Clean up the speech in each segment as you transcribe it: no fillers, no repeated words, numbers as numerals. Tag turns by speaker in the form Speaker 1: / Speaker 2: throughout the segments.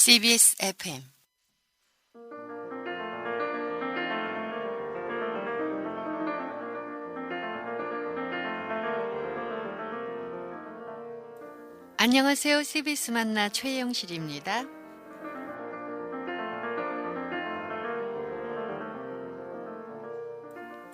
Speaker 1: CBS FM 안녕하세요. CBS 만나 최영실입니다.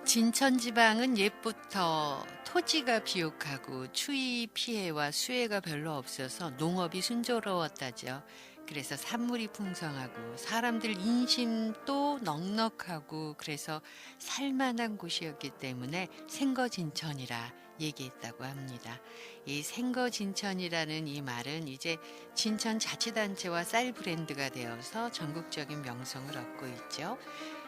Speaker 1: 진천지방은 옛부터 토지가 비옥하고 추위 피해와 수해가 별로 없어서 농업이 순조로웠다죠. 그래서 산물이 풍성하고 사람들 인심도 넉넉하고 그래서 살만한 곳이었기 때문에 생거진천이라 얘기했다고 합니다. 이 생거진천이라는 이 말은 이제 진천자치단체와 쌀 브랜드가 되어서 전국적인 명성을 얻고 있죠.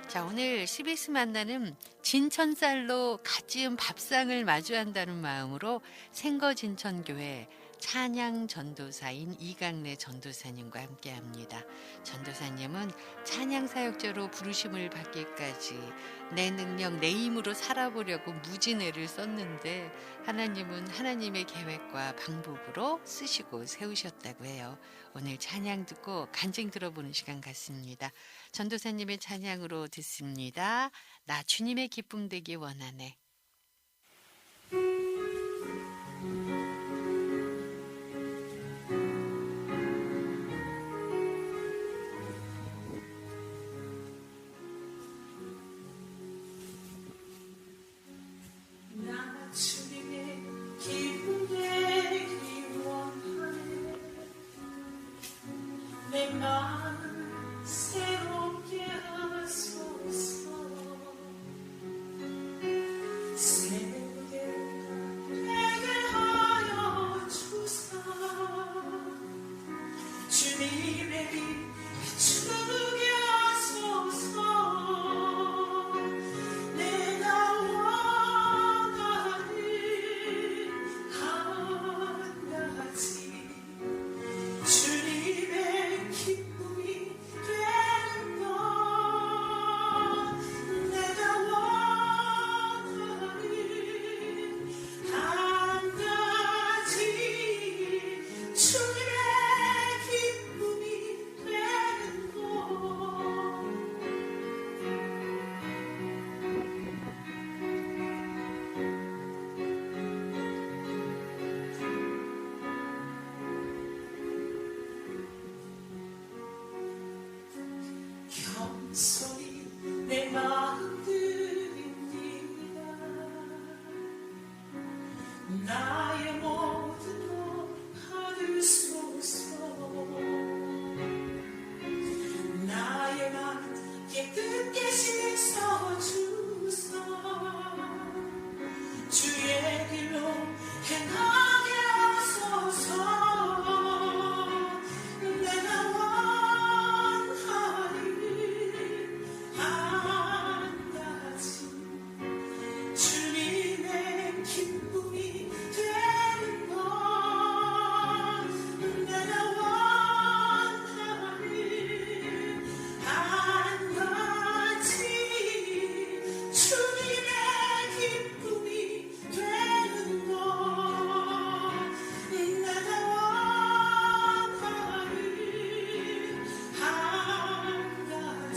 Speaker 1: 자, 오늘 CBS 만나는 진천쌀로 갓 지은 밥상을 마주한다는 마음으로 생거진천교회 찬양 전도사인 이강래 전도사님과 함께합니다. 전도사님은 찬양 사역자로 부르심을 받기까지 내 능력, 내 힘으로 살아보려고 무진애를 썼는데 하나님은 하나님의 계획과 방법으로 쓰시고 세우셨다고 해요. 오늘 찬양 듣고 간증 들어보는 시간 같습니다. 전도사님의 찬양으로 듣습니다. 나 주님의 기쁨 되기 원하네.
Speaker 2: 나 주님의 기쁨 되기 원하네. 내 마음 새롭게 하소서. 새롭게 되게 하여 주사. 주님의 빛 비추게 하소서. 내가 원하는 한 가지 주님의 기쁨이 되는 것. 내가 원하는 한 가지 주님의 기쁨이 되는 것. 겸손히 내 마음 드립니다. 나의 모든 것 받으소서. 나의 마음 깨끗게 씻어주사. 주의 길로 행하게 하소서. 내가 원하는 한 가지 주님의 기쁨이 되는 것. 내가 원하는 한 가지 주님의 기쁨이 되는 것. 내가 원하는 한 가지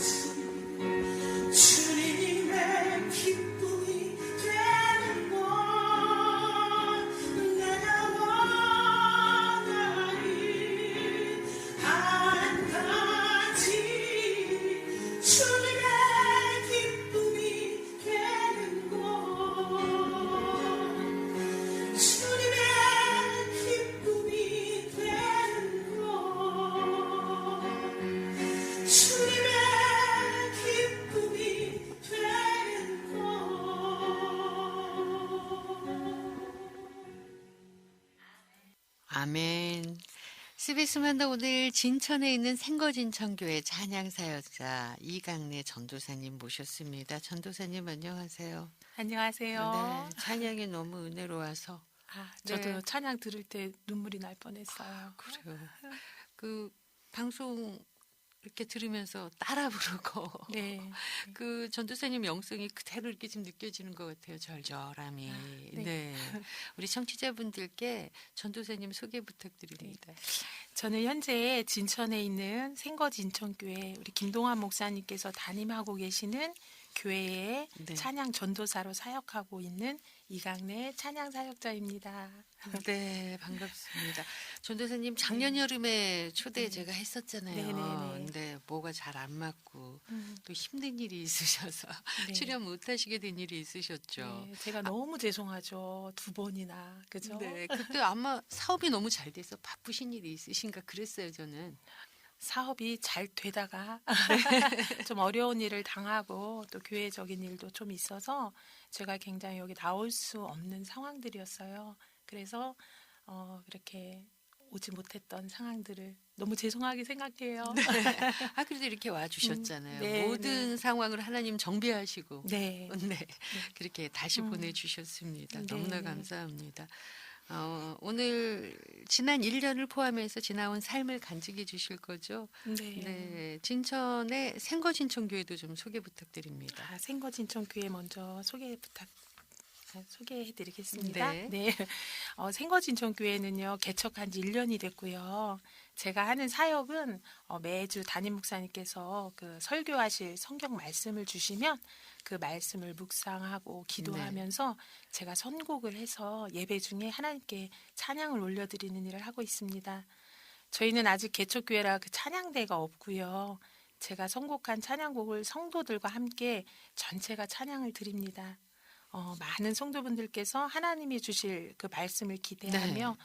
Speaker 2: 주님의 기쁨이 되는 것. 내가 원하는 한 가지 주님의 기쁨이 되는 것. 주님의 기쁨이 되는 것. 주님의 기쁨이 되는 것.
Speaker 1: 아멘. CBS 만나 오늘 진천에 있는 생거진천교회 찬양 사역자 이강래 전도사님 모셨습니다. 전도사님 안녕하세요.
Speaker 3: 안녕하세요.
Speaker 1: 네, 찬양이 너무 은혜로워서.
Speaker 3: 저도
Speaker 1: 네.
Speaker 3: 찬양 들을 때 눈물이 날 뻔했어요.
Speaker 1: 그래요. 그 방송 이렇게 들으면서 따라 부르고
Speaker 3: 네.
Speaker 1: 그 전도사님 영성이 그대로 이렇게 지금 느껴지는 것 같아요. 절절함이.
Speaker 3: 네.
Speaker 1: 네. 우리 청취자분들께 전도사님 소개 부탁드립니다.
Speaker 3: 저는 현재 진천에 있는 생거진천교회 우리 김동환 목사님께서 담임하고 계시는 교회에
Speaker 1: 네.
Speaker 3: 찬양 전도사로 사역하고 있는 이강래 찬양 사역자입니다.
Speaker 1: 네, 반갑습니다. 전도사님 작년 여름에 초대
Speaker 3: 네.
Speaker 1: 제가 했었잖아요.
Speaker 3: 네네네.
Speaker 1: 근데 뭐가 잘 안 맞고
Speaker 3: 음,
Speaker 1: 또 힘든 일이 있으셔서
Speaker 3: 네.
Speaker 1: 출연 못 하시게 된 일이 있으셨죠.
Speaker 3: 네, 제가 너무 죄송하죠. 2번이나 그죠?
Speaker 1: 네, 그때 아마 사업이 너무 잘 돼서 바쁘신 일이 있으신가 그랬어요, 저는.
Speaker 3: 사업이 잘 되다가 좀 어려운 일을 당하고 또 교회적인 일도 좀 있어서 제가 굉장히 여기 나올 수 없는 상황들이었어요. 그래서 그렇게 오지 못했던 상황들을 너무 죄송하게 생각해요.
Speaker 1: 아, 그래도 이렇게 와주셨잖아요.
Speaker 3: 네,
Speaker 1: 모든 상황을 하나님 정비하시고.
Speaker 3: 네.
Speaker 1: 네, 그렇게 다시 보내주셨습니다.
Speaker 3: 네,
Speaker 1: 너무나
Speaker 3: 네.
Speaker 1: 감사합니다. 오늘 지난 1년을 포함해서 지나온 삶을 간직해 주실 거죠?
Speaker 3: 네.
Speaker 1: 네, 진천의 생거진천교회도 좀 소개 부탁드립니다.
Speaker 3: 생거진천교회 먼저 소개해드리겠습니다.
Speaker 1: 네.
Speaker 3: 네. 생거진천교회는요, 개척한 지 1년이 됐고요. 제가 하는 사역은 매주 담임 목사님께서 그 설교하실 성경 말씀을 주시면 그 말씀을 묵상하고 기도하면서 제가 선곡을 해서 예배 중에 하나님께 찬양을 올려드리는 일을 하고 있습니다. 저희는 아직 개척교회라 그 찬양대가 없고요. 제가 선곡한 찬양곡을 성도들과 함께 전체가 찬양을 드립니다. 많은 성도분들께서 하나님이 주실 그 말씀을 기대하며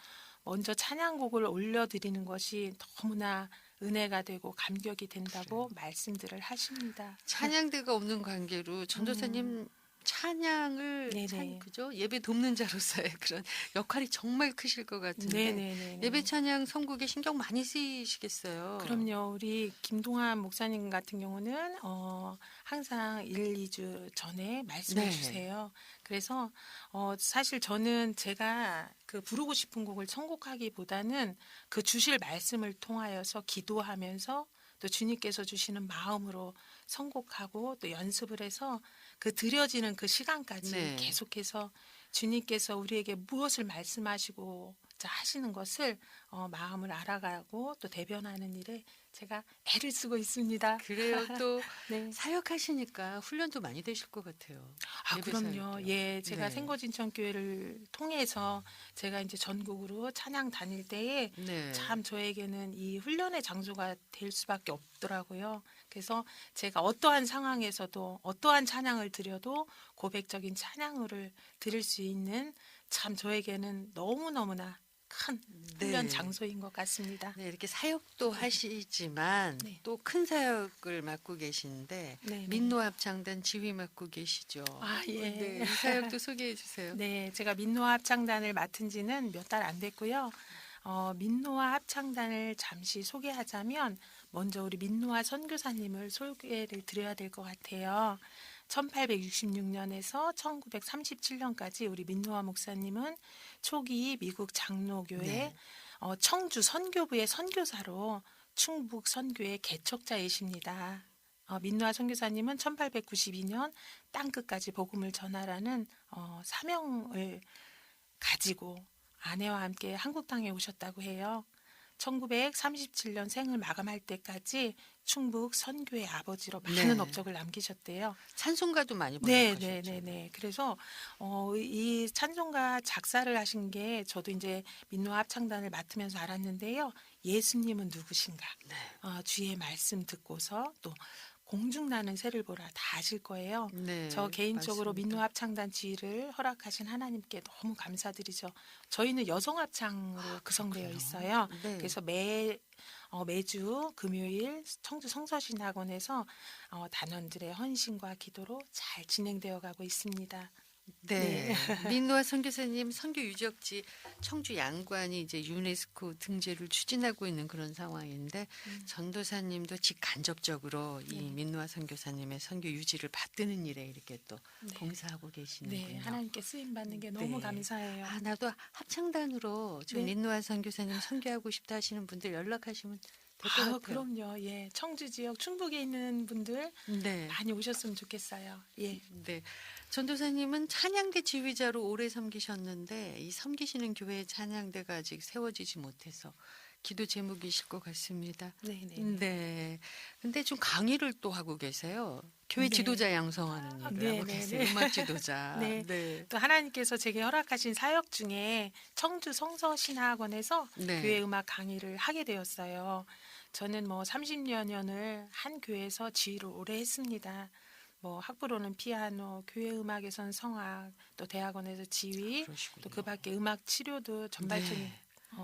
Speaker 3: 먼저 찬양곡을 올려드리는 것이 너무나 은혜가 되고 감격이 된다고 말씀들을 하십니다.
Speaker 1: 찬양대가 없는 관계로 전도사님 찬양을
Speaker 3: 네네.
Speaker 1: 그죠? 예배 돕는 자로서의 그런 역할이 정말 크실 것 같은데
Speaker 3: 네네네.
Speaker 1: 예배 찬양 선곡에 신경 많이 쓰이시겠어요.
Speaker 3: 그럼요. 우리 김동환 목사님 같은 경우는 항상 1, 2주 전에 말씀해
Speaker 1: 네.
Speaker 3: 주세요. 그래서 사실 저는 제가 그 부르고 싶은 곡을 선곡하기보다는 그 주실 말씀을 통하여서 기도하면서 또 주님께서 주시는 마음으로 선곡하고 또 연습을 해서 그 드려지는 그 시간까지
Speaker 1: 네.
Speaker 3: 계속해서 주님께서 우리에게 무엇을 말씀하시고 하시는 것을 마음을 알아가고 또 대변하는 일에 제가 애를 쓰고 있습니다.
Speaker 1: 그래요. 또
Speaker 3: 네.
Speaker 1: 사역하시니까 훈련도 많이 되실 것 같아요. 예배
Speaker 3: 그럼요.
Speaker 1: 사역도요.
Speaker 3: 예, 제가
Speaker 1: 네.
Speaker 3: 생거진천교회를 통해서 제가 이제 전국으로 찬양 다닐 때에
Speaker 1: 네.
Speaker 3: 참 저에게는 이 훈련의 장소가 될 수밖에 없더라고요. 그래서 제가 어떠한 상황에서도 어떠한 찬양을 드려도 고백적인 찬양을 드릴 수 있는 참 저에게는 너무너무나 큰 훈련
Speaker 1: 네.
Speaker 3: 장소인 것 같습니다.
Speaker 1: 네, 이렇게 사역도 하시지만
Speaker 3: 네.
Speaker 1: 또 큰 사역을 맡고 계신데
Speaker 3: 네, 네.
Speaker 1: 민노합창단 지휘 맡고 계시죠.
Speaker 3: 아, 예.
Speaker 1: 네, 이 사역도 소개해 주세요.
Speaker 3: 네, 제가 민노아 합창단을 맡은 지는 몇 달 안 됐고요. 민노아 합창단을 잠시 소개하자면 먼저 우리 민노아 선교사님을 소개를 드려야 될 것 같아요. 1866년에서 1937년까지 우리 민노아 목사님은 초기 미국 장로교회
Speaker 1: 네.
Speaker 3: 청주 선교부의 선교사로 충북 선교의 개척자이십니다. 민노아 선교사님은 1892년 땅끝까지 복음을 전하라는 사명을 가지고 아내와 함께 한국 땅에 오셨다고 해요. 1937년 생을 마감할 때까지 충북 선교의 아버지로 많은
Speaker 1: 네.
Speaker 3: 업적을 남기셨대요.
Speaker 1: 찬송가도 많이
Speaker 3: 네,
Speaker 1: 번역하셨죠.
Speaker 3: 네, 네, 네. 그래서 이 찬송가 작사를 하신 게 저도 이제 민노 합창단을 맡으면서 알았는데요. 예수님은 누구신가?
Speaker 1: 네.
Speaker 3: 주의 말씀 듣고서 또 공중나는 새를 보라 다 아실 거예요.
Speaker 1: 네,
Speaker 3: 저 개인적으로
Speaker 1: 맞습니다.
Speaker 3: 민노 합창단 지휘를 허락하신 하나님께 너무 감사드리죠. 저희는 여성 합창으로 구성되어
Speaker 1: 그렇군요.
Speaker 3: 있어요.
Speaker 1: 네.
Speaker 3: 그래서 매주 금요일 청주 성서신학원에서 단원들의 헌신과 기도로 잘 진행되어 가고 있습니다.
Speaker 1: 네. 민노아 선교사님 선교 유적지 청주 양관이 이제 유네스코 등재를 추진하고 있는 그런 상황인데 전도사님도 직간접적으로 이
Speaker 3: 네.
Speaker 1: 민노아 선교사님의 선교 유지를 받드는 일에 이렇게 또
Speaker 3: 네.
Speaker 1: 봉사하고 계시는군요.
Speaker 3: 네, 하나님께 쓰임 받는 게 너무
Speaker 1: 네.
Speaker 3: 감사해요.
Speaker 1: 아, 나도 합창단으로 좀
Speaker 3: 네.
Speaker 1: 민노아 선교사님 선교하고 싶다 하시는 분들 연락하시면 될 것 같아요.
Speaker 3: 그럼요. 예. 청주 지역 충북에 있는 분들
Speaker 1: 네.
Speaker 3: 많이 오셨으면 좋겠어요. 예.
Speaker 1: 네. 전도사님은 찬양대 지휘자로 오래 섬기셨는데 이 섬기시는 교회 찬양대가 아직 세워지지 못해서 기도 제목이실 것 같습니다.
Speaker 3: 네, 네.
Speaker 1: 네. 근데 좀 강의를 또 하고 계세요. 교회
Speaker 3: 네.
Speaker 1: 지도자 양성하는 일을
Speaker 3: 네,
Speaker 1: 하고
Speaker 3: 네,
Speaker 1: 계세요.
Speaker 3: 네.
Speaker 1: 음악 지도자.
Speaker 3: 네.
Speaker 1: 네.
Speaker 3: 또 하나님께서 제게 허락하신 사역 중에 청주 성서신학원에서
Speaker 1: 네.
Speaker 3: 교회 음악 강의를 하게 되었어요. 저는 뭐 30여 년을 한 교회에서 지휘를 오래 했습니다. 뭐 학부로는 피아노, 교회 음악에선 성악, 또 대학원에서 지휘,
Speaker 1: 그러시군요.
Speaker 3: 또 그 밖에 음악 치료도 전반적인
Speaker 1: 네.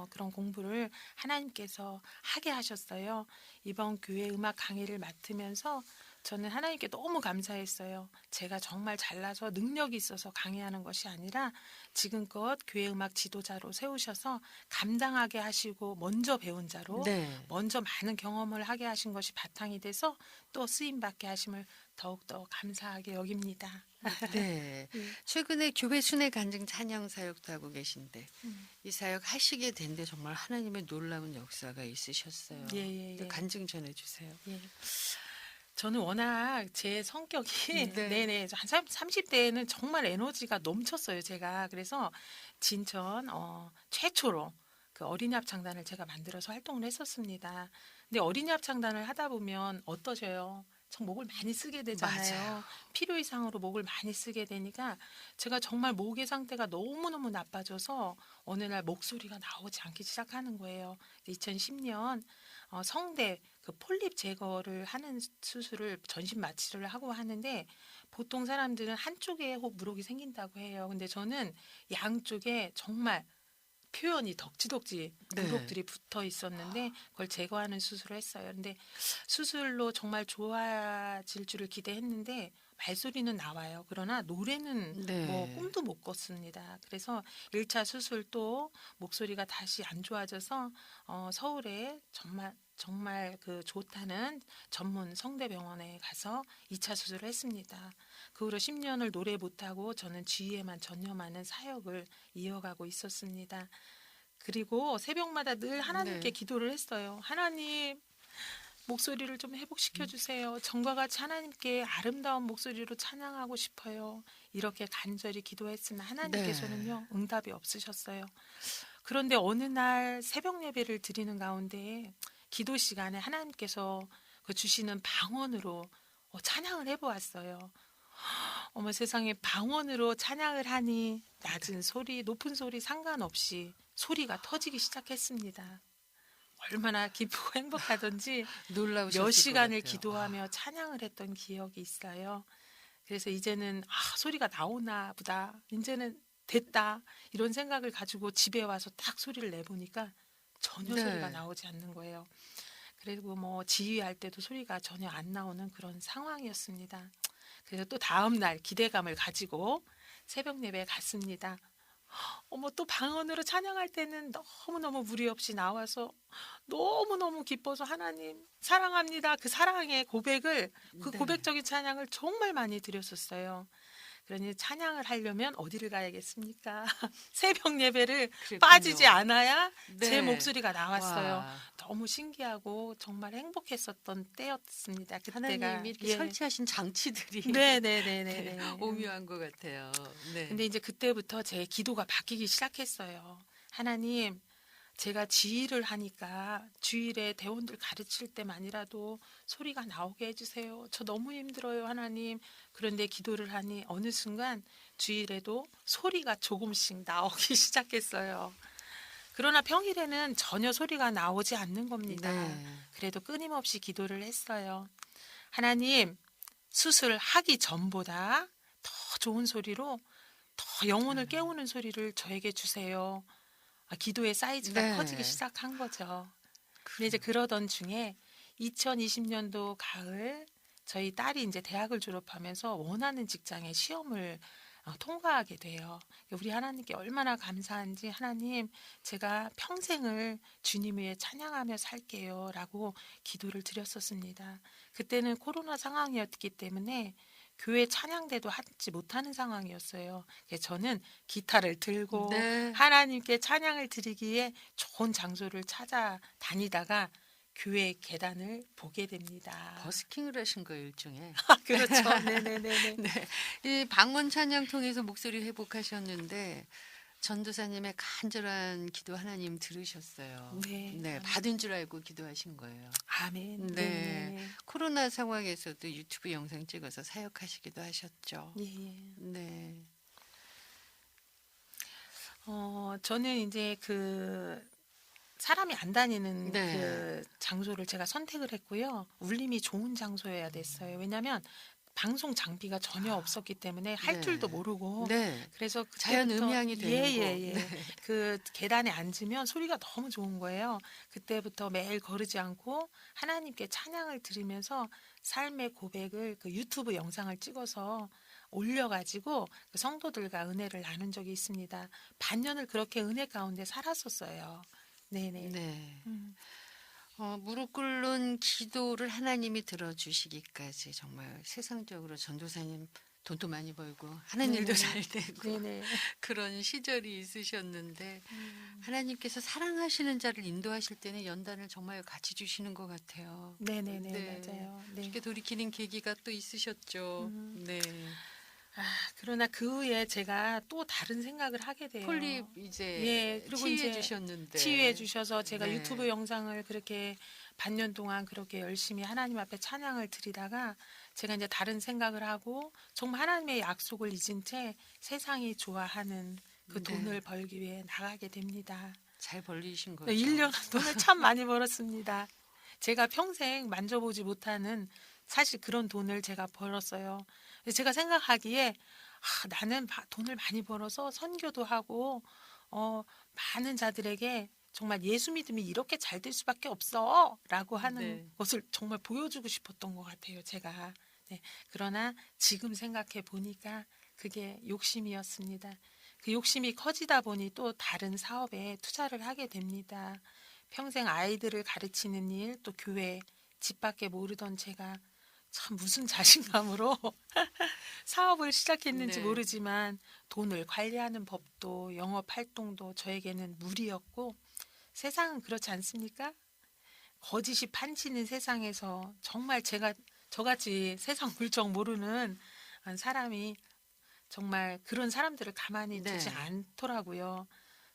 Speaker 3: 그런 공부를 하나님께서 하게 하셨어요. 이번 교회 음악 강의를 맡으면서 저는 하나님께 너무 감사했어요. 제가 정말 잘나서 능력이 있어서 강의하는 것이 아니라 지금껏 교회 음악 지도자로 세우셔서 감당하게 하시고 먼저 배운 자로
Speaker 1: 네.
Speaker 3: 먼저 많은 경험을 하게 하신 것이 바탕이 돼서 또 쓰임받게 하심을 더욱더 감사하게 여깁니다.
Speaker 1: 네.
Speaker 3: 예.
Speaker 1: 최근에 교회 순회 간증 찬양 사역도 하고 계신데
Speaker 3: 음.
Speaker 1: 이 사역 하시게 된 데 정말 하나님의 놀라운 역사가 있으셨어요.
Speaker 3: 예, 예, 예.
Speaker 1: 간증 전해 주세요.
Speaker 3: 예. 저는 워낙 제 성격이
Speaker 1: 네.
Speaker 3: 네네 한 30대에는 정말 에너지가 넘쳤어요. 제가 그래서 진천 최초로 그 어린이 합창단을 제가 만들어서 활동을 했었습니다. 근데 어린이 합창단을 하다 보면 어떠셔요? 정 목을 많이 쓰게 되잖아요.
Speaker 1: 맞아요.
Speaker 3: 필요 이상으로 목을 많이 쓰게 되니까 제가 정말 목의 상태가 너무너무 나빠져서 어느 날 목소리가 나오지 않기 시작하는 거예요. 2010년 성대 그 폴립 제거를 하는 수술을 전신 마취를 하고 하는데 보통 사람들은 한쪽에 무록이 생긴다고 해요. 근데 저는 양쪽에 정말 표현이 덕지덕지
Speaker 1: 네.
Speaker 3: 무록들이 붙어 있었는데 그걸 제거하는 수술을 했어요. 근데 수술로 정말 좋아질 줄을 기대했는데 말소리는 나와요. 그러나 노래는
Speaker 1: 네.
Speaker 3: 뭐 꿈도 못 꿨습니다. 그래서 1차 수술 또 목소리가 다시 안 좋아져서 서울에 정말 그 좋다는 전문 성대병원에 가서 2차 수술을 했습니다. 그 후로 10년을 노래 못하고 저는 지휘에만 전념하는 사역을 이어가고 있었습니다. 그리고 새벽마다 늘 하나님께
Speaker 1: 네.
Speaker 3: 기도를 했어요. 하나님 목소리를 좀 회복시켜 주세요. 전과 같이 하나님께 아름다운 목소리로 찬양하고 싶어요. 이렇게 간절히 기도했으나 하나님께서는요 응답이 없으셨어요. 그런데 어느 날 새벽 예배를 드리는 가운데 기도 시간에 하나님께서 그 주시는 방언으로 찬양을 해보았어요. 어머 세상에 방언으로 찬양을 하니 낮은 소리, 높은 소리 상관없이 소리가 터지기 시작했습니다. 얼마나 기쁘고 행복하던지
Speaker 1: 놀라우셨을
Speaker 3: 몇
Speaker 1: 것
Speaker 3: 시간을
Speaker 1: 같아요.
Speaker 3: 기도하며 찬양을 했던 기억이 있어요. 그래서 이제는 소리가 나오나 보다. 이제는 됐다. 이런 생각을 가지고 집에 와서 딱 소리를 내보니까 전혀
Speaker 1: 네.
Speaker 3: 소리가 나오지 않는 거예요. 그리고 뭐 지휘할 때도 소리가 전혀 안 나오는 그런 상황이었습니다. 그래서 또 다음 날 기대감을 가지고 새벽 예배에 갔습니다. 어머 또 방언으로 찬양할 때는 너무너무 무리 없이 나와서 너무너무 기뻐서 하나님 사랑합니다. 그 사랑의 고백을 그
Speaker 1: 네.
Speaker 3: 고백적인 찬양을 정말 많이 드렸었어요. 그러니 찬양을 하려면 어디를 가야겠습니까? 새벽 예배를
Speaker 1: 그랬군요.
Speaker 3: 빠지지 않아야
Speaker 1: 네.
Speaker 3: 제 목소리가 나왔어요.
Speaker 1: 와.
Speaker 3: 너무 신기하고 정말 행복했었던 때였습니다. 그때가
Speaker 1: 하나님이 이렇게
Speaker 3: 예.
Speaker 1: 설치하신 장치들이
Speaker 3: 네네네네.
Speaker 1: 오묘한 것 같아요. 네.
Speaker 3: 근데 이제 그때부터 제 기도가 바뀌기 시작했어요. 하나님, 제가 지휘를 하니까 주일에 대원들 가르칠 때만이라도 소리가 나오게 해주세요. 저 너무 힘들어요, 하나님. 그런데 기도를 하니 어느 순간 주일에도 소리가 조금씩 나오기 시작했어요. 그러나 평일에는 전혀 소리가 나오지 않는 겁니다.
Speaker 1: 네.
Speaker 3: 그래도 끊임없이 기도를 했어요. 하나님, 수술하기 전보다 더 좋은 소리로 더 영혼을 깨우는 소리를 저에게 주세요. 기도의 사이즈가
Speaker 1: 네.
Speaker 3: 커지기 시작한 거죠. 근데 이제 그러던 중에 2020년도 가을 저희 딸이 이제 대학을 졸업하면서 원하는 직장에 시험을 통과하게 돼요. 우리 하나님께 얼마나 감사한지 하나님 제가 평생을 주님 위에 찬양하며 살게요 라고 기도를 드렸었습니다. 그때는 코로나 상황이었기 때문에 교회 찬양대도 하지 못하는 상황이었어요. 그래서 저는 기타를 들고
Speaker 1: 네.
Speaker 3: 하나님께 찬양을 드리기에 좋은 장소를 찾아 다니다가 교회 계단을 보게 됩니다.
Speaker 1: 버스킹을 하신 거예요, 일종의.
Speaker 3: 그렇죠. 네네네네.
Speaker 1: 네. 이 방언 찬양 통해서 목소리 회복하셨는데 전도사님의 간절한 기도 하나님 들으셨어요.
Speaker 3: 네.
Speaker 1: 네, 받은 줄 알고 기도하신 거예요.
Speaker 3: 아멘.
Speaker 1: 네.
Speaker 3: 네네.
Speaker 1: 코로나 상황에서도 유튜브 영상 찍어서 사역하시기도 하셨죠.
Speaker 3: 예. 예.
Speaker 1: 네.
Speaker 3: 저는 이제 그 사람이 안 다니는
Speaker 1: 네.
Speaker 3: 그 장소를 제가 선택을 했고요. 울림이 좋은 장소여야 됐어요. 왜냐하면 방송 장비가 전혀 없었기 때문에 할
Speaker 1: 네.
Speaker 3: 줄도 모르고
Speaker 1: 네.
Speaker 3: 그래서
Speaker 1: 자연
Speaker 3: 그때부터
Speaker 1: 음향이 되는
Speaker 3: 예.
Speaker 1: 곳. 네.
Speaker 3: 그 계단에 앉으면 소리가 너무 좋은 거예요. 그때부터 매일 거르지 않고 하나님께 찬양을 드리면서 삶의 고백을 그 유튜브 영상을 찍어서 올려가지고 그 성도들과 은혜를 나눈 적이 있습니다. 반년을 그렇게 은혜 가운데 살았었어요. 네네.
Speaker 1: 네.
Speaker 3: 음.
Speaker 1: 무릎 꿇는 기도를 하나님이 들어주시기까지 정말 세상적으로 전도사님 돈도 많이 벌고 하는
Speaker 3: 네네.
Speaker 1: 일도 잘 되고
Speaker 3: 네네.
Speaker 1: 그런 시절이 있으셨는데 하나님께서 사랑하시는 자를 인도하실 때는 연단을 정말 같이 주시는 것 같아요.
Speaker 3: 네네네.
Speaker 1: 네.
Speaker 3: 맞아요. 네.
Speaker 1: 쉽게 돌이키는 계기가 또 있으셨죠. 네.
Speaker 3: 그러나 그 후에 제가 또 다른 생각을 하게 돼요.
Speaker 1: 폴립 이제
Speaker 3: 예, 그리고
Speaker 1: 치유해
Speaker 3: 이제
Speaker 1: 주셨는데
Speaker 3: 치유해 주셔서 제가
Speaker 1: 네.
Speaker 3: 유튜브 영상을 그렇게 반년 동안 그렇게 열심히 하나님 앞에 찬양을 드리다가 제가 이제 다른 생각을 하고 정말 하나님의 약속을 잊은 채 세상이 좋아하는 그
Speaker 1: 네.
Speaker 3: 돈을 벌기 위해 나가게 됩니다.
Speaker 1: 잘 벌리신 거죠.
Speaker 3: 1년 돈을 참 많이 벌었습니다. 제가 평생 만져보지 못하는 사실 그런 돈을 제가 벌었어요. 제가 생각하기에 나는 돈을 많이 벌어서 선교도 하고 많은 자들에게 정말 예수 믿음이 이렇게 잘 될 수밖에 없어라고 하는
Speaker 1: 네.
Speaker 3: 것을 정말 보여주고 싶었던 것 같아요. 제가. 네. 그러나 지금 생각해 보니까 그게 욕심이었습니다. 그 욕심이 커지다 보니 또 다른 사업에 투자를 하게 됩니다. 평생 아이들을 가르치는 일, 또 교회, 집 밖에 모르던 제가 참 무슨 자신감으로 사업을 시작했는지
Speaker 1: 네.
Speaker 3: 모르지만 돈을 관리하는 법도 영업 활동도 저에게는 무리였고 세상은 그렇지 않습니까? 거짓이 판치는 세상에서 정말 제가 저같이 세상 물정 모르는 사람이 정말 그런 사람들을 가만히 두지
Speaker 1: 네.
Speaker 3: 않더라고요.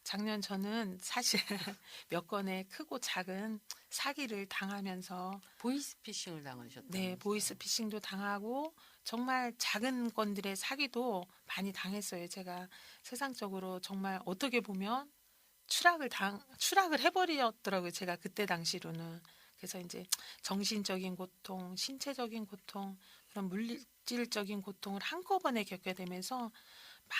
Speaker 3: 작년 저는 사실 몇 건의 크고 작은 사기를 당하면서
Speaker 1: 보이스피싱을 당하셨다.
Speaker 3: 네, 보이스피싱도 당하고 정말 작은 건들의 사기도 많이 당했어요. 제가 세상적으로 정말 어떻게 보면 추락을 해버렸더라고요. 제가 그때 당시로는. 그래서 이제 정신적인 고통, 신체적인 고통, 그런 물질적인 고통을 한꺼번에 겪게 되면서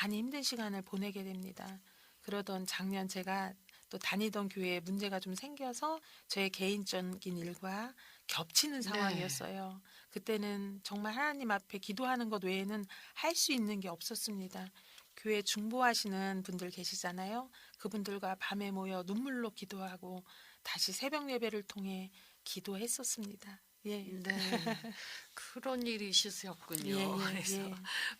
Speaker 3: 많이 힘든 시간을 보내게 됩니다. 그러던 작년 제가 또 다니던 교회에 문제가 좀 생겨서 저의 개인적인 일과 겹치는 상황이었어요. 그때는 정말 하나님 앞에 기도하는 것 외에는 할 수 있는 게 없었습니다. 교회 중보하시는 분들 계시잖아요. 그분들과 밤에 모여 눈물로 기도하고 다시 새벽 예배를 통해 기도했었습니다. 예.
Speaker 1: 네. 그런 일이 있으셨군요.
Speaker 3: 예, 예,
Speaker 1: 그래서
Speaker 3: 예.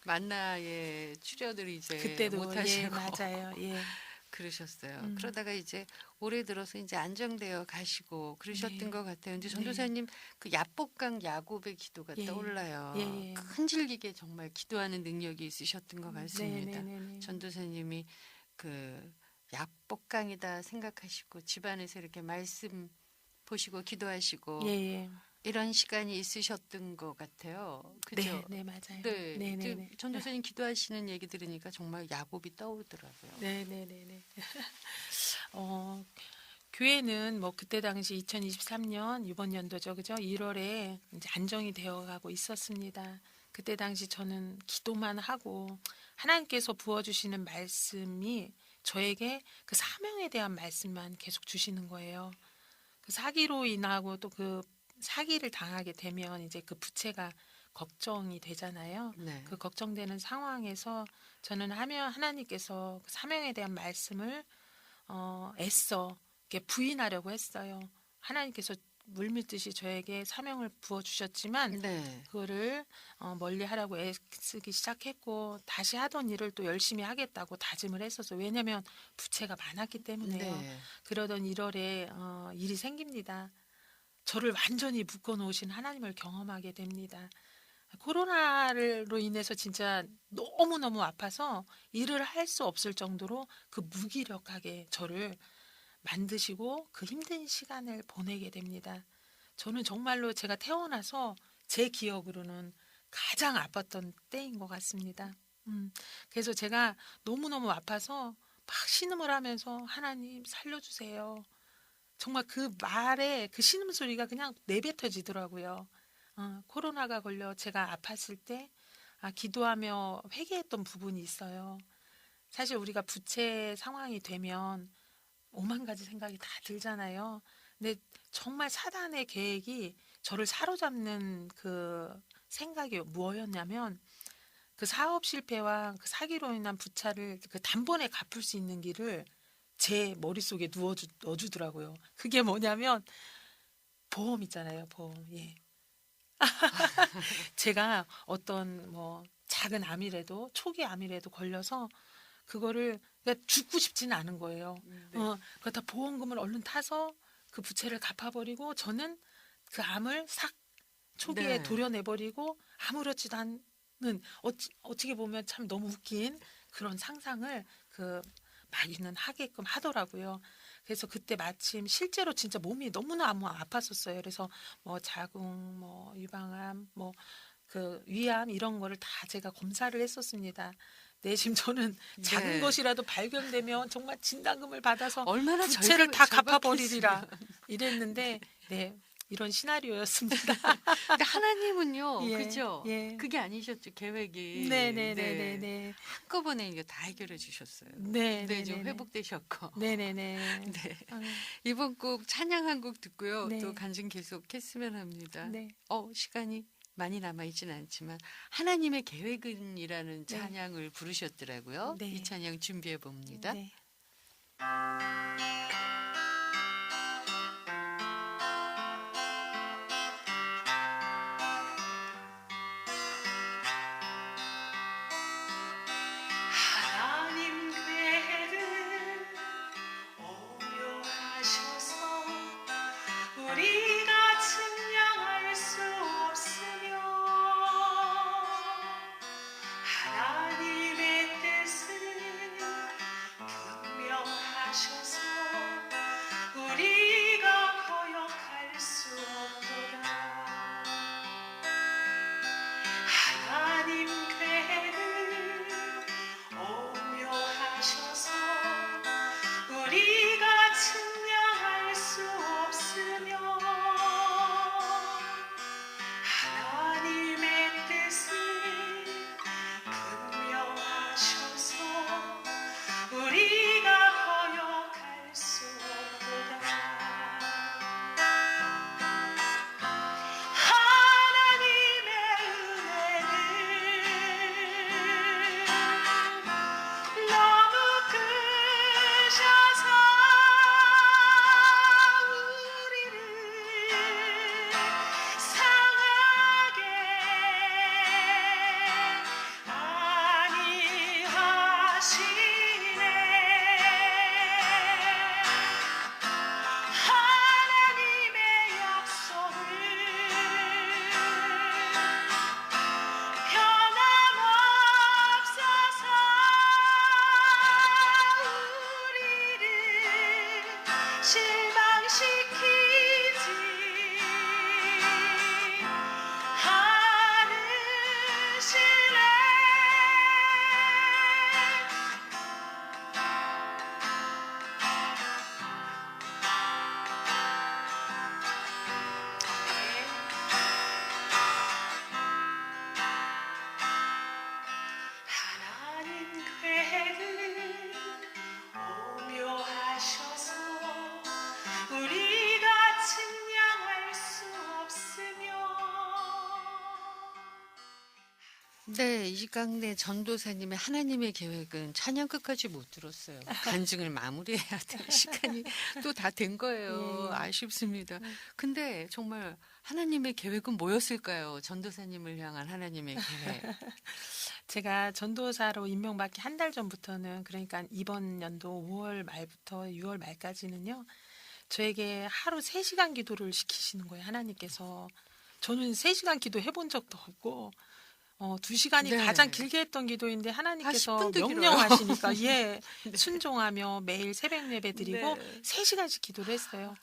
Speaker 1: 만나의 출연을 이제
Speaker 3: 그때도
Speaker 1: 못
Speaker 3: 예,
Speaker 1: 하시고
Speaker 3: 맞아요. 예.
Speaker 1: 그러셨어요. 그러다가 이제 올해 들어서 이제 안정되어 가시고 그러셨던
Speaker 3: 네.
Speaker 1: 것 같아요. 근데
Speaker 3: 네.
Speaker 1: 전도사님 그 야복강 야곱의 기도가
Speaker 3: 예.
Speaker 1: 떠올라요.
Speaker 3: 예, 예.
Speaker 1: 끈질기게 정말 기도하는 능력이 있으셨던 것 같습니다.
Speaker 3: 네.
Speaker 1: 전도사님이 그 야복강이다 생각하시고 집안에서 이렇게 말씀 보시고 기도하시고
Speaker 3: 예, 예.
Speaker 1: 이런 시간이 있으셨던 것 같아요. 그죠?
Speaker 3: 네, 맞아요.
Speaker 1: 네.
Speaker 3: 네, 네,
Speaker 1: 그
Speaker 3: 네.
Speaker 1: 전도사님 기도하시는 얘기 들으니까 정말 야곱이 떠오르더라고요.
Speaker 3: 네. 교회는 뭐 그때 당시 2023년 이번 연도죠, 그죠? 1월에 이제 안정이 되어가고 있었습니다. 그때 당시 저는 기도만 하고 하나님께서 부어주시는 말씀이 저에게 그 사명에 대한 말씀만 계속 주시는 거예요. 그 사기로 인하고 또 그 사기를 당하게 되면 이제 그 부채가 걱정이 되잖아요.
Speaker 1: 네.
Speaker 3: 그 걱정되는 상황에서 저는 하나님께서 그 사명에 대한 말씀을 애써 이렇게 부인하려고 했어요. 하나님께서 물밀듯이 저에게 사명을 부어 주셨지만
Speaker 1: 네.
Speaker 3: 그거를 멀리 하라고 애쓰기 시작했고 다시 하던 일을 또 열심히 하겠다고 다짐을 했었어요. 왜냐하면 부채가 많았기 때문에요.
Speaker 1: 네.
Speaker 3: 그러던 1월에 일이 생깁니다. 저를 완전히 묶어 놓으신 하나님을 경험하게 됩니다. 코로나로 인해서 진짜 너무너무 아파서 일을 할 수 없을 정도로 그 무기력하게 저를 만드시고 그 힘든 시간을 보내게 됩니다. 저는 정말로 제가 태어나서 제 기억으로는 가장 아팠던 때인 것 같습니다. 그래서 제가 너무너무 아파서 막 신음을 하면서 하나님 살려주세요. 정말 그 말에 그 신음소리가 그냥 내뱉어지더라고요. 코로나가 걸려 제가 아팠을 때 기도하며 회개했던 부분이 있어요. 사실 우리가 부채 상황이 되면 오만 가지 생각이 다 들잖아요. 근데 정말 사단의 계획이 저를 사로잡는 그 생각이 뭐였냐면 그 사업 실패와 그 사기로 인한 부차를 그 단번에 갚을 수 있는 길을 제 머릿속에 넣어주더라고요. 그게 뭐냐면 보험 있잖아요. 보험. 예. 제가 어떤 뭐 작은 암이라도 초기 암이라도 걸려서 그거를 그러니까 죽고 싶지는 않은 거예요. 그렇다 보험금을 얼른 타서 그 부채를 갚아버리고 저는 그 암을 싹 초기에
Speaker 1: 네.
Speaker 3: 도려내버리고 아무렇지도 않은 어떻게 보면 참 너무 웃긴 그런 상상을 그 많이는 하게끔 하더라고요. 그래서 그때 마침 실제로 진짜 몸이 너무너무 아팠었어요. 그래서 뭐 자궁, 뭐 유방암, 뭐 그 위암 이런 거를 다 제가 검사를 했었습니다. 네, 지금 저는 작은
Speaker 1: 네.
Speaker 3: 것이라도 발견되면 정말 진단금을 받아서
Speaker 1: 얼마나
Speaker 3: 부채를 다
Speaker 1: 절박했으면.
Speaker 3: 갚아버리리라 이랬는데 네, 이런 시나리오였습니다.
Speaker 1: 근데 하나님은요,
Speaker 3: 예,
Speaker 1: 그죠?
Speaker 3: 예.
Speaker 1: 그게 아니셨죠, 계획이.
Speaker 3: 네네네네네.
Speaker 1: 한꺼번에 이거 다 해결해 주셨어요.
Speaker 3: 네,
Speaker 1: 네, 좀
Speaker 3: 네네네.
Speaker 1: 회복되셨고.
Speaker 3: 네네네.
Speaker 1: 네.
Speaker 3: 아유,
Speaker 1: 이번 곡 찬양 한 곡 듣고요.
Speaker 3: 네.
Speaker 1: 또 간증 계속 했으면 합니다.
Speaker 3: 네.
Speaker 1: 시간이 많이 남아있진 않지만 하나님의 계획은이라는
Speaker 3: 네.
Speaker 1: 찬양을 부르셨더라고요.
Speaker 3: 네.
Speaker 1: 이 찬양 준비해 봅니다.
Speaker 3: 네.
Speaker 2: 하나님 계획은 오묘하셔서 우리가 측량할 수 없으며 하나님의 뜻은 분명하셔서 우리가 거역할 수 없도다. 하나님 계획은 오묘하셔서 우리가 측량할 수 없으며 하나님의 뜻은 분명하셔서 우리가 거역할 수 없도다. 하나님의 은혜는 너무 크셔서 우리를 상하게 아니하시네. 하나님의 약속을 변함없어서 우리를 실망시키지 하나님 계획은 오묘하셔서 우리가 측량할 수 없으며
Speaker 1: 네, 이강래 전도사님의 하나님의 계획은 찬양 끝까지 못 들었어요. 간증을 마무리해야 될 시간이 또 다 된 거예요.
Speaker 3: 예.
Speaker 1: 아쉽습니다. 근데 정말 하나님의 계획은 뭐였을까요? 전도사님을 향한 하나님의 계획.
Speaker 3: 제가 전도사로 임명받기 한 달 전부터는 그러니까 이번 연도 5월 말부터 6월 말까지는요. 저에게 하루 3시간 기도를 시키시는 거예요, 하나님께서. 저는 3시간 기도 해본 적도 없고 2시간이
Speaker 1: 네.
Speaker 3: 가장 길게 했던 기도인데
Speaker 1: 한
Speaker 3: 하나님께서
Speaker 1: 10분도 길어요.
Speaker 3: 명령하시니까 예, 순종하며 매일 새벽 예배 드리고
Speaker 1: 네.
Speaker 3: 3시간씩 기도를 했어요.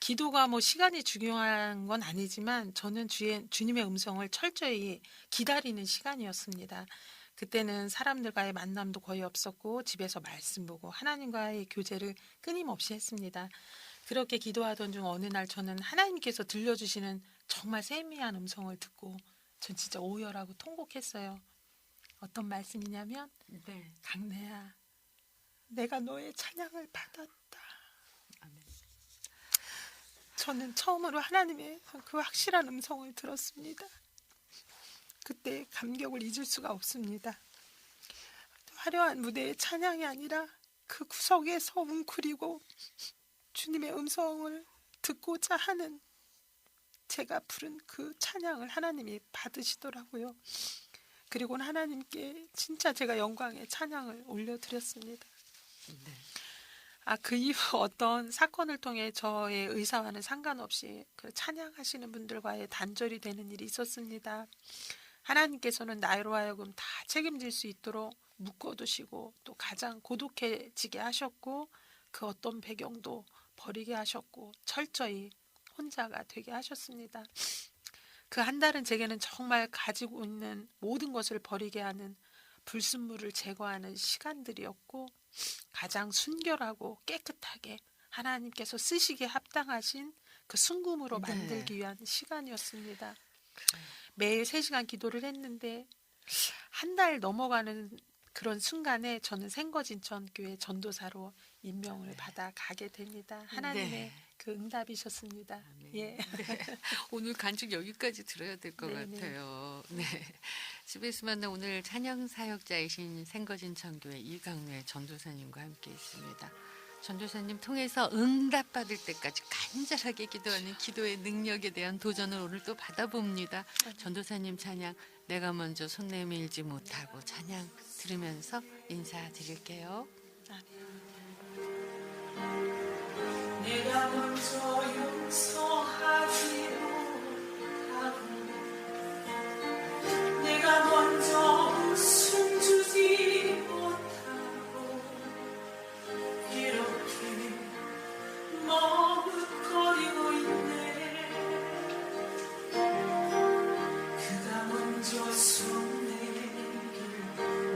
Speaker 3: 기도가 뭐 시간이 중요한 건 아니지만 저는 주님의 음성을 철저히 기다리는 시간이었습니다. 그때는 사람들과의 만남도 거의 없었고 집에서 말씀 보고 하나님과의 교제를 끊임없이 했습니다. 그렇게 기도하던 중 어느 날 저는 하나님께서 들려주시는 정말 세미한 음성을 듣고 전 진짜 오열하고 통곡했어요. 어떤 말씀이냐면
Speaker 1: 네.
Speaker 3: 강래야, 내가 너의 찬양을 받았다.
Speaker 1: 아멘.
Speaker 3: 저는 처음으로 하나님의 그 확실한 음성을 들었습니다. 그때 감격을 잊을 수가 없습니다. 화려한 무대의 찬양이 아니라 그 구석에서 웅크리고 주님의 음성을 듣고자 하는 제가 부른 그 찬양을 하나님이 받으시더라고요. 그리고는 하나님께 진짜 제가 영광의 찬양을 올려드렸습니다.
Speaker 1: 네.
Speaker 3: 그 이후 어떤 사건을 통해 저의 의사와는 상관없이 그 찬양하시는 분들과의 단절이 되는 일이 있었습니다. 하나님께서는 나로 하여금 다 책임질 수 있도록 묶어두시고 또 가장 고독해지게 하셨고 그 어떤 배경도 버리게 하셨고 철저히 혼자가 되게 하셨습니다. 그 한 달은 제게는 정말 가지고 있는 모든 것을 버리게 하는 불순물을 제거하는 시간들이었고 가장 순결하고 깨끗하게 하나님께서 쓰시기에 합당하신 그 순금으로
Speaker 1: 네.
Speaker 3: 만들기 위한 시간이었습니다.
Speaker 1: 그래요.
Speaker 3: 매일 3시간 기도를 했는데 한 달 넘어가는 그런 순간에 저는 생거진천교회 전도사로 임명을 받아 가게 됩니다. 하나님의
Speaker 1: 네.
Speaker 3: 그 응답이셨습니다.
Speaker 1: 아멘.
Speaker 3: 예.
Speaker 1: 오늘 간증 여기까지 들어야 될 것
Speaker 3: 네네.
Speaker 1: 같아요. 네. 집에서 만나 오늘 찬양 사역자이신 생거진천교회 이강래 전도사님과 함께 있습니다. 전도사님 통해서 응답받을 때까지 간절하게 기도하는 기도의 능력에 대한 도전을 오늘 또 받아봅니다. 전도사님 찬양 내가 먼저 손 내밀지 못하고 찬양 들으면서 인사드릴게요.
Speaker 2: 내가 먼저 용서하지 못하고 내가 먼저 웃음 주지 못하고 이렇게 머뭇거리고 있네. 그가 먼저 손 내밀길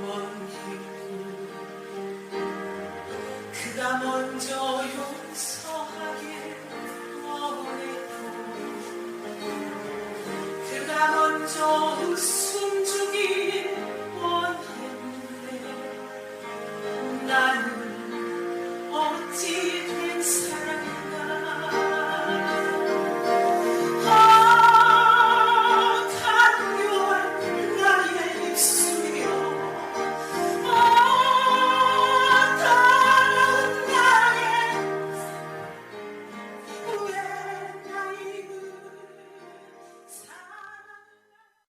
Speaker 2: 원했고 그가 먼저 용서하길 원했고 그가 먼저 웃음